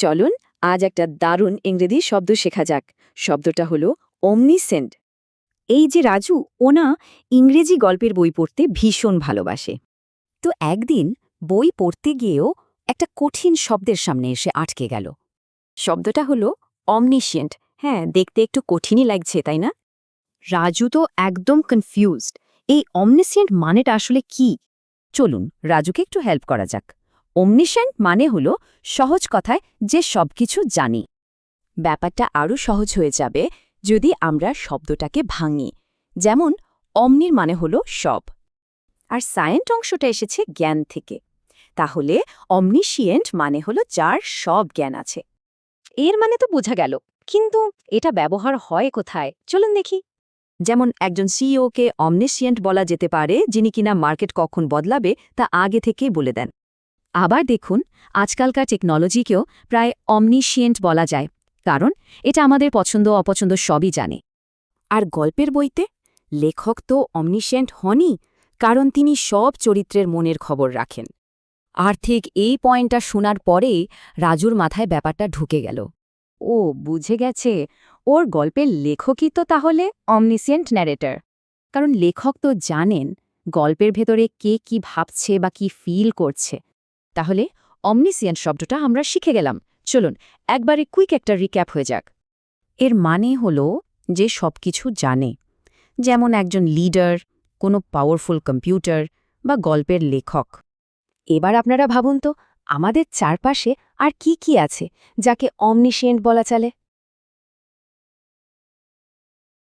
চলুন আজ একটা দারুণ ইংরেজি শব্দ শেখা যাক। শব্দটা হলো অমনিসেন্ট। এই যে রাজু, ও না ইংরেজি গল্পের বই পড়তে ভীষণ ভালোবাসে। তো একদিন বই পড়তে গিয়েও একটা কঠিন শব্দের সামনে এসে আটকে গেল। শব্দটা হলো অমনিশিয়েন্ট। হ্যাঁ, দেখতে একটু কঠিনই লাগছে, তাই না? রাজু তো একদম কনফিউজড। এই অমনিসিয়েন্ট মানেটা আসলে কি? চলুন রাজুকে একটু হেল্প করা যাক। অমনিসেন্ট মানে হলো সহজ কথায় যে সবকিছু জানি। ব্যাপারটা আরও সহজ হয়ে যাবে যদি আমরা শব্দটাকে ভাঙি। যেমন অমনির মানে হলো সব, আর সায়েন্ট অংশটা এসেছে জ্ঞান থেকে। তাহলে অমনিশিয়েন্ট মানে হলো যার সব জ্ঞান আছে। এর মানে তো বোঝা গেল, কিন্তু এটা ব্যবহার হয় কোথায় চলুন দেখি। যেমন একজন সিইওকে অমনিশিয়েন্ট বলা যেতে পারে যিনি কিনা মার্কেট কখন বদলাবে তা আগে থেকেই বলে দেন। আবার দেখুন, আজকালকার টেকনোলজিকেও প্রায় অমনিশিয়েন্ট বলা যায়, কারণ এটা আমাদের পছন্দ অপছন্দ সবই জানে। আর গল্পের বইতে লেখক তো অমনিশিয়েন্ট হনই, কারণ তিনি সব চরিত্রের মনের খবর রাখেন। আর ঠিক এই পয়েন্টটা শোনার পরেই রাজুর মাথায় ব্যাপারটা ঢুকে গেল। ও বুঝে গেছে, ওর গল্পের লেখকই তো তাহলে অমনিসিয়েন্ট ন্যারেটর। কারণ লেখক তো জানেন গল্পের ভেতরে কে কি ভাবছে বা কি ফিল করছে। তাহলে অমনিসিয়েন্ট শব্দটা আমরা শিখে গেলাম। চলুন একবারে কুইক একটা রিক্যাপ হয়ে যাক। এর মানে হলো যে সবকিছু জানে, যেমন একজন লিডার, কোনো পাওয়ারফুল কম্পিউটার বা গল্পের লেখক। এবার আপনারা ভাবুন তো, আমাদের চারপাশে আর কি কি আছে যাকে অমনিশিয়েন্ট বলা চলে?